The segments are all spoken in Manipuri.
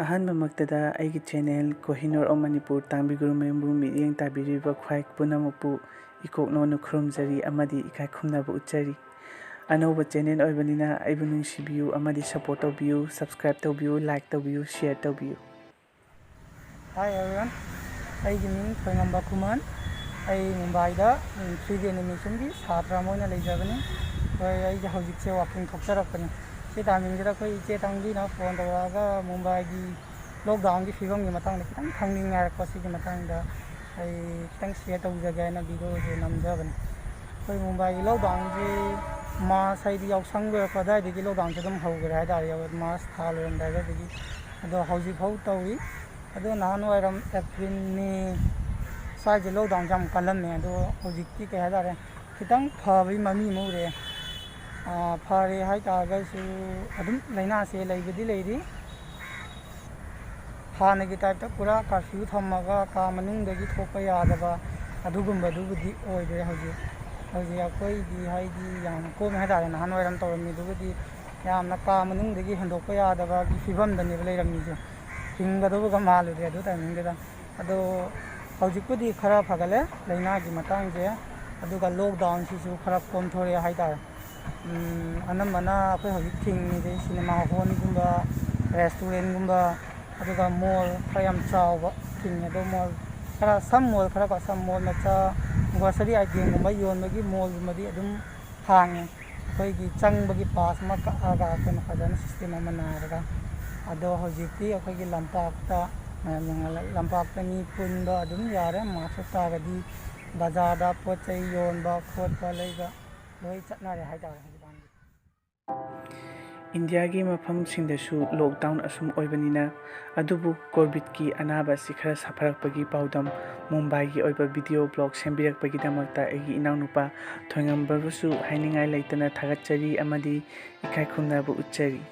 ꯑꯍꯥꯟꯕꯃꯛꯇꯗ ꯑꯩꯒꯤ ꯆꯦꯅꯦꯜ ꯀꯣꯍꯤꯅꯣꯔ ꯑꯣꯐ ꯃꯅꯤꯄꯨꯔ ꯇꯥꯡꯕꯤꯒꯨꯔꯨ ꯃꯌꯨꯝꯕꯨ ꯃꯤꯠꯌꯦꯡ ꯇꯥꯕꯤꯔꯤꯕ ꯈ꯭ꯋꯥꯏ ꯄꯨꯝꯅꯃꯛꯄꯨ ꯏꯀꯣꯛꯅꯣꯅ ꯈꯨꯔꯨꯝꯖꯔꯤ ꯑꯃꯗꯤ ꯏꯀꯥꯏ ꯈꯨꯝꯅꯕ ꯎꯠꯆꯔꯤ꯫ ꯑꯅꯧꯕ ꯆꯦꯅꯦꯜ ꯑꯣꯏꯕꯅꯤꯅ ꯑꯩꯕꯨ ꯅꯨꯡꯁꯤꯕꯤꯌꯨ ꯑꯃꯗꯤ ꯁꯄꯣꯔꯠ ꯇꯧꯕꯤꯌꯨ, ꯁꯕꯁꯀ꯭ꯔꯥꯏꯕ ꯇꯧꯕꯤꯌꯨ, ꯂꯥꯏꯛ ꯇꯧꯕꯤꯌꯨ, ꯁꯤꯌꯔ ꯇꯧꯕꯤꯌꯨ꯫ Hi everyone, ꯑꯩꯒꯤ ꯃꯤꯡ ꯊꯣꯏꯉꯝꯕ ꯈꯨꯃꯟ, ꯑꯩ ꯃꯨꯝꯕꯥꯏꯗ 3D ꯑꯦꯅꯤꯃꯦꯁꯟꯒꯤ ꯁꯥꯇ꯭ꯔ ꯑꯃ ꯑꯣꯏꯅ ꯂꯩꯖꯕꯅꯤ꯫ ꯑꯩꯁꯦ ꯍꯧꯖꯤꯛꯁꯦ ꯋꯥꯛꯀꯤꯡ ꯊꯣꯛꯆꯔꯛꯄꯅꯤ꯫ ꯁꯤ ꯇꯥꯏꯃꯤꯡꯁꯤꯗ ꯑꯩꯈꯣꯏ ꯏꯆꯦ ꯇꯥꯡꯕꯤꯅ ꯐꯣꯟ ꯇꯧꯔꯛꯑꯒ ꯃꯨꯝꯕꯥꯏꯒꯤ ꯂꯣꯛꯗꯥꯎꯟꯒꯤ ꯐꯤꯕꯝꯒꯤ ꯃꯇꯥꯡꯗ ꯈꯤꯇꯪ ꯈꯪꯅꯤꯡꯉꯦ ꯍꯥꯏꯔꯛꯄ ꯁꯤꯒꯤ ꯃꯇꯥꯡꯗ ꯑꯩ ꯈꯤꯇꯪ ꯁꯤꯌꯔ ꯇꯧꯖꯒꯦ ꯍꯥꯏꯅ ꯚꯤꯗꯤꯑꯣꯁꯦ ꯅꯝꯖꯕꯅꯤ꯫ ꯑꯩꯈꯣꯏ ꯃꯨꯝꯕꯥꯏꯒꯤ ꯂꯣꯛꯗꯥꯎꯟꯁꯤ ꯃꯥꯔꯆ ꯍꯥꯏꯗꯤ ꯌꯥꯎꯁꯪ ꯂꯣꯏꯔꯛꯄ ꯑꯗꯨꯋꯥꯏꯗꯒꯤ ꯂꯣꯛꯗꯥꯎꯟꯁꯦ ꯑꯗꯨꯝ ꯍꯧꯈ꯭ꯔꯦ ꯍꯥꯏꯇꯥꯔꯦ, ꯃꯥꯔꯆ ꯊꯥ ꯂꯣꯏꯔꯝꯗꯥꯏꯗꯒꯤ ꯑꯗꯣ ꯍꯧꯖꯤꯛꯐꯥꯎ ꯇꯧꯔꯤ꯫ ꯑꯗꯣ ꯅꯍꯥꯟꯋꯥꯏꯔꯝ ꯑꯦꯄ꯭ꯔꯤꯜ ꯃꯦ ꯁ꯭ꯋꯥꯏꯁꯦ ꯂꯣꯛꯗꯥꯎꯟꯁꯦ ꯌꯥꯝ ꯀꯜꯂꯝꯃꯦ, ꯑꯗꯣ ꯍꯧꯖꯤꯛꯇꯤ ꯀꯩ ꯍꯥꯏꯇꯥꯔꯦ ꯈꯤꯇꯪ ꯐꯕꯒꯤ ꯃꯃꯤ ꯑꯃ ꯎꯔꯦ꯫ ꯐꯔꯦ ꯍꯥꯏꯇꯥꯔꯒꯁꯨ ꯑꯗꯨꯝ ꯂꯥꯏꯅꯥꯁꯦ ꯂꯩꯕꯗꯤ ꯂꯩꯔꯤ꯫ ꯍꯥꯟꯅꯒꯤ ꯇꯥꯏꯞꯇ ꯄꯨꯔꯥ ꯀꯥꯔꯐ꯭ꯌꯨ ꯊꯝꯃꯒ ꯀꯥ ꯃꯅꯨꯡꯗꯒꯤ ꯊꯣꯛꯄ ꯌꯥꯗꯕ ꯑꯗꯨꯒꯨꯝꯕꯗꯨꯕꯨꯗꯤ ꯑꯣꯏꯗ꯭ꯔꯦ ꯍꯧꯖꯤꯛ ꯑꯩꯈꯣꯏꯒꯤ ꯍꯥꯏꯗꯤ ꯌꯥꯝ ꯀꯣꯝꯃꯦ ꯍꯥꯏꯇꯥꯔꯦ꯫ ꯅꯍꯥꯟꯋꯥꯏꯔꯝ ꯇꯧꯔꯝꯃꯤꯗꯨꯕꯨꯗꯤ ꯌꯥꯝꯅ ꯀꯥ ꯃꯅꯨꯡꯗꯒꯤ ꯍꯦꯟꯗꯣꯛꯄ ꯌꯥꯗꯕꯒꯤ ꯐꯤꯕꯝꯗꯅꯦꯕ ꯂꯩꯔꯝꯃꯤꯁꯦ, ꯍꯤꯡꯒꯗꯧꯕꯒ ꯃꯥꯜꯂꯨꯗꯦ ꯑꯗꯨ ꯇꯥꯏꯃꯤꯡꯗꯨꯗ꯫ ꯑꯗꯣ ꯍꯧꯖꯤꯛꯄꯨꯗꯤ ꯈꯔ ꯐꯒꯠꯂꯦ ꯂꯥꯏꯅꯥꯒꯤ ꯃꯇꯥꯡꯁꯦ, ꯑꯗꯨꯒ ꯂꯣꯛꯗꯥꯎꯟꯁꯤꯁꯨ ꯈꯔ ꯀꯣꯝꯊꯣꯔꯛꯑꯦ ꯍꯥꯏꯇꯥꯔꯦ꯫ ꯑꯅꯝꯕꯅ ꯑꯩꯈꯣꯏ ꯍꯧꯖꯤꯛ ꯊꯤꯡꯉꯤꯁꯦ ꯁꯤꯅꯦꯃꯥ ꯍꯣꯜꯒꯨꯝꯕ, ꯔꯦꯁꯇꯨꯔꯦꯟꯒꯨꯝꯕ, ꯑꯗꯨꯒ ꯃꯣꯜ ꯈꯔ ꯌꯥꯝ ꯆꯥꯎꯕ ꯊꯤꯡꯉꯦ꯫ ꯑꯗꯣ ꯃꯣꯜ ꯈꯔ ꯁꯝ ꯃꯣꯜ ꯃꯆꯥ ꯒ꯭ꯔꯣꯁꯔꯤ ꯑꯥꯏꯇꯦꯝꯒꯨꯝꯕ ꯌꯣꯟꯕꯒꯤ ꯃꯣꯜꯒꯨꯝꯕꯗꯤ ꯑꯗꯨꯝ ꯍꯥꯡꯉꯦ, ꯑꯩꯈꯣꯏꯒꯤ ꯆꯪꯕꯒꯤ ꯄꯥꯁ ꯑꯃ ꯀꯛꯑꯒ ꯑꯩꯈꯣꯏꯅ ꯐꯖꯅ ꯁꯤꯁꯇꯦꯝ ꯑꯃ ꯅꯥꯏꯔꯒ꯫ ꯑꯗꯣ ꯍꯧꯖꯤꯛꯇꯤ ꯑꯩꯈꯣꯏꯒꯤ ꯂꯝꯄꯥꯛꯇ ꯃꯤ ꯄꯨꯟꯕ ꯑꯗꯨꯝ ꯌꯥꯔꯦ, ꯃꯥꯔꯆ ꯇꯥꯔꯗꯤ ꯕꯖꯥꯔꯗ ꯄꯣꯠ ꯆꯩ ꯌꯣꯟꯕ ꯈꯣꯠꯄ ꯂꯩꯕ ꯂꯣꯏ ꯆꯠꯅꯔꯦ ꯍꯥꯏꯇꯥꯔꯦ ꯍꯧꯖꯤꯛꯀꯥꯟꯗꯤ꯫ ꯏꯟꯗꯤꯌꯥꯒꯤ ꯃꯐꯝꯁꯤꯡꯗꯁꯨ ꯂꯣꯛꯗꯥꯎꯟ ꯑꯁꯨꯝ ꯑꯣꯏꯕꯅꯤꯅ, ꯑꯗꯨꯕꯨ ꯀꯣꯚꯤꯗꯀꯤ ꯑꯅꯥꯕ ꯑꯁꯤ ꯈꯔ ꯁꯥꯐꯔꯛꯄꯒꯤ ꯄꯥꯎꯗꯝ ꯃꯨꯝꯕꯥꯏꯒꯤ ꯑꯣꯏꯕ ꯚꯤꯗꯤꯑꯣ ꯕ꯭ꯂꯣꯒ ꯁꯦꯝꯕꯤꯔꯛꯄꯒꯤꯗꯃꯛꯇ ꯑꯩꯒꯤ ꯏꯅꯥꯎꯅꯨꯄꯥ ꯊꯣꯏꯉꯝꯕꯕꯨꯁꯨ ꯍꯥꯏꯅꯤꯡꯉꯥꯏ ꯂꯩꯇꯅ ꯊꯥꯒꯠꯆꯔꯤ ꯑꯃꯗꯤ ꯏꯀꯥꯏ ꯈꯨꯝꯅꯕ ꯎꯠꯆꯔꯤ꯫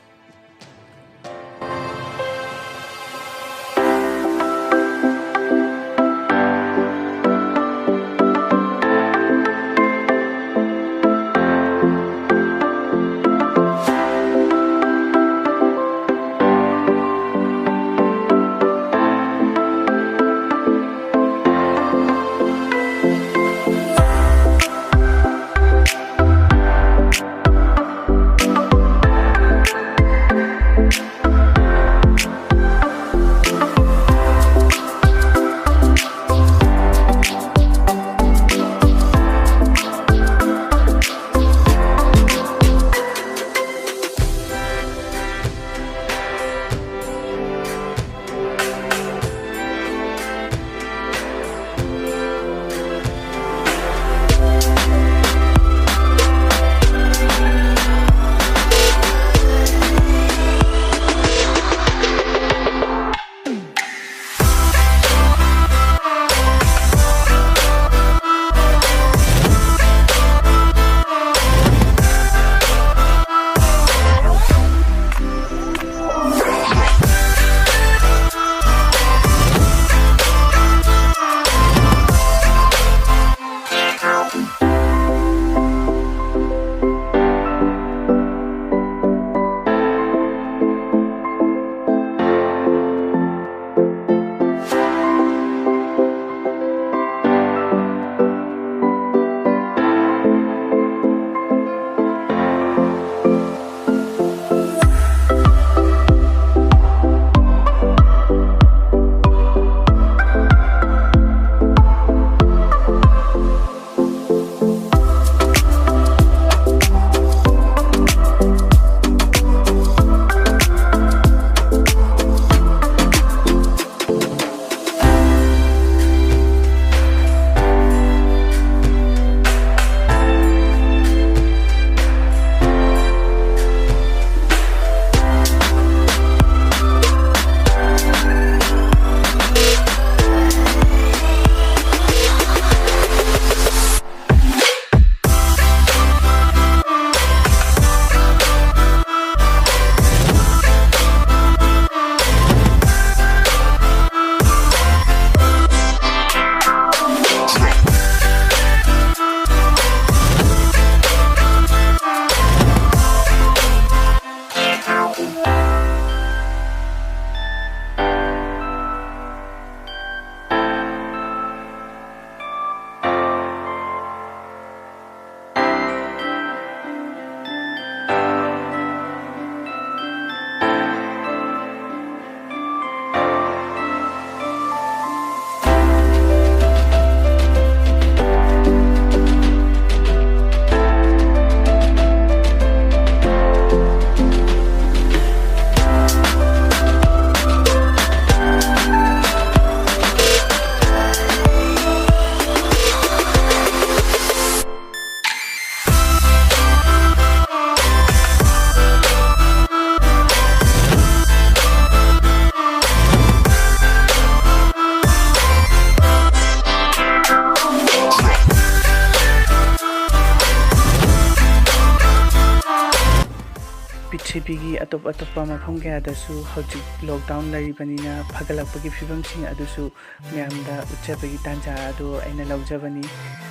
ꯃꯅꯤꯄꯨꯔꯒꯤ ꯑꯇꯣꯞꯄ ꯃꯐꯝ ꯀꯌꯥꯗꯁꯨ ꯍꯧꯖꯤꯛ ꯂꯣꯛꯗꯥꯎꯟ ꯂꯩꯔꯤꯕꯅꯤꯅ ꯐꯒꯠꯂꯛꯄꯒꯤ ꯐꯤꯕꯝꯁꯤꯡ ꯑꯗꯨꯁꯨ ꯃꯌꯥꯝꯗ ꯎꯠꯆꯕꯒꯤ ꯇꯥꯟꯖꯥ ꯑꯗꯨ ꯑꯩꯅ ꯂꯧꯖꯕꯅꯤ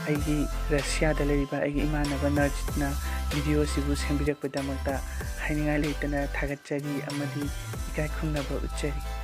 ꯑꯩꯒꯤ ꯔꯁꯤꯌꯥꯗ ꯂꯩꯔꯤꯕ ꯑꯩꯒꯤ ꯏꯃꯥꯟꯅꯕ ꯅꯔꯁꯅ ꯚꯤꯗꯤꯑꯣꯁꯤꯕꯨ ꯁꯦꯝꯕꯤꯔꯛꯄꯗꯃꯛꯇ ꯍꯥꯏꯅꯤꯡꯉꯥꯏ ꯂꯩꯇꯅ ꯊꯥꯒꯠꯆꯔꯤ ꯑꯃꯗꯤ ꯏꯀꯥꯏ ꯈꯨꯝꯅꯕ ꯎꯠꯆꯔꯤ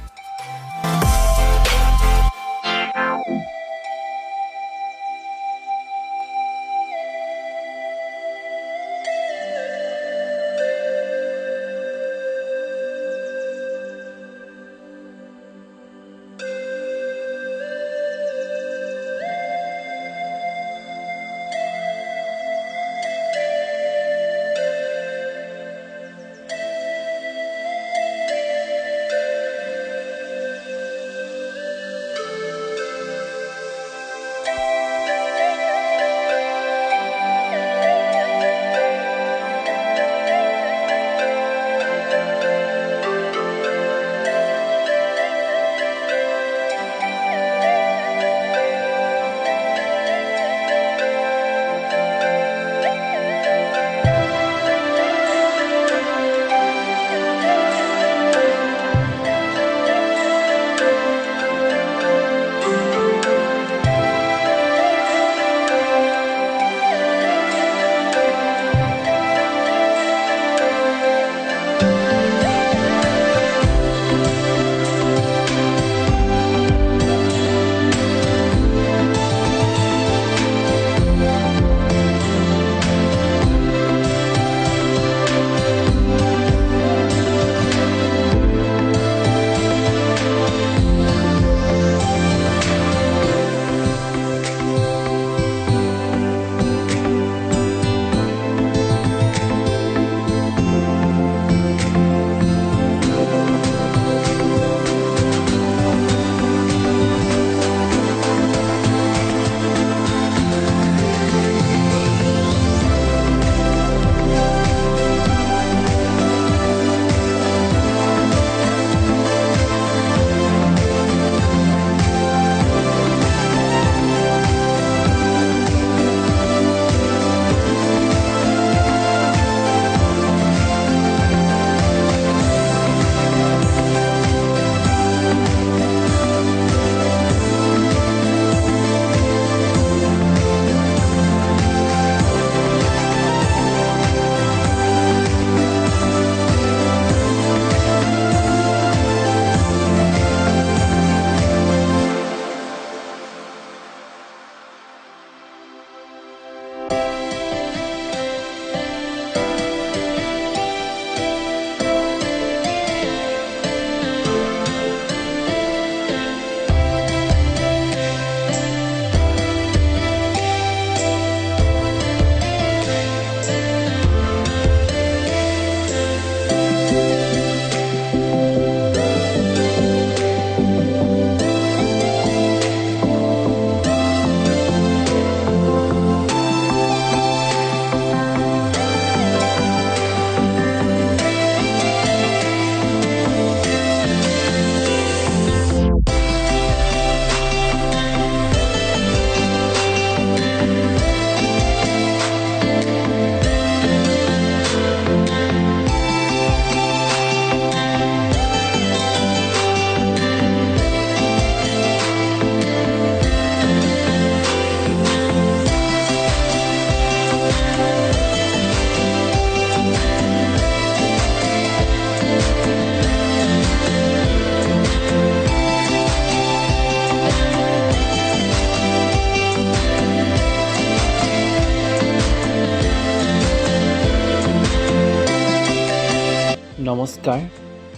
Namaskar,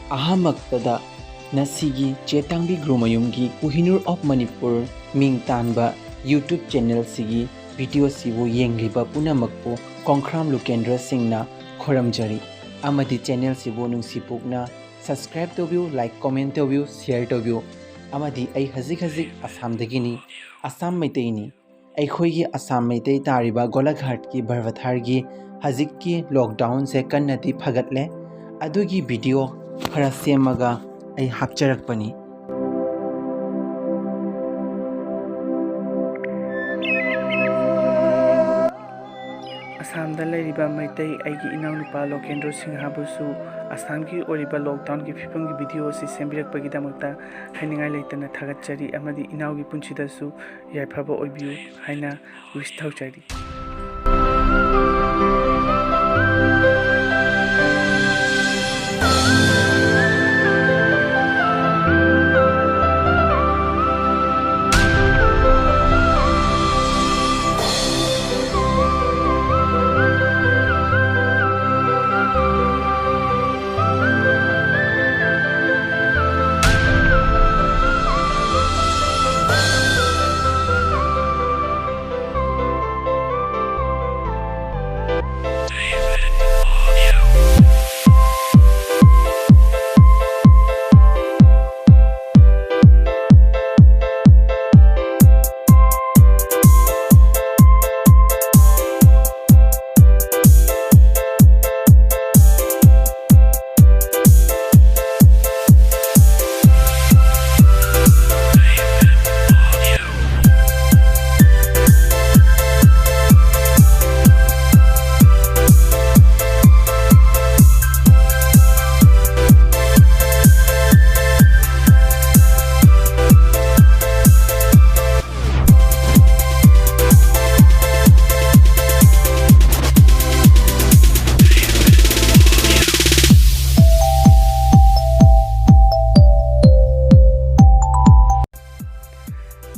ahamaktada nasigi chetangbi grumayumgi Kohinoor of Manipur ming tanba YouTube channel sigi video sibu yengliba punamakpo kongkhram lukendra singna khoramjari amadi channel sibu nungsipukna subscribe tobiu like comment tobiu share tobiu amadi ai hazik Assam dagini Assam maitaini aikhoi Assam maitai tariba Golaghat ki Barwathar gi hazik ki lockdown se kannati phagatle adugi video khara semaga ai hapcharakpani Assamda leiriba maitai aigi inaunupa Lokendro Singhabusu Assamgi oiriba lockdown ki phipamgi video si sembirakpagidamakta hainingai leitana thagatchari amadi inaugi punchidasu yaifaba oibiu haina wish tauchari.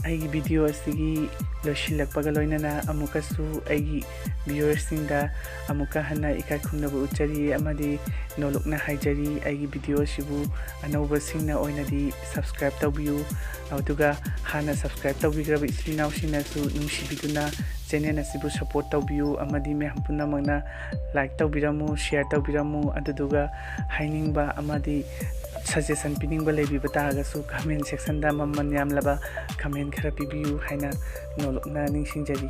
Aigi video asigi loshilakpaga loinana amukasu aigi viewers sinda amuka hana ikai khumnaba utchari amadi nolokna haijari aigi video sibu anauba singna oinadi subscribe tawbiu aduga hana subscribe tawbigraba isinau sinasu nungsibiduna channel asibu support tawbiu amadi meham punamagna like tawbiramu share tawbiramu aduga hainingba amadi suggestion piningba lebiba tagasu comment section da mamman yamlaba comment khara pibiu haina nolokna ningsingjari.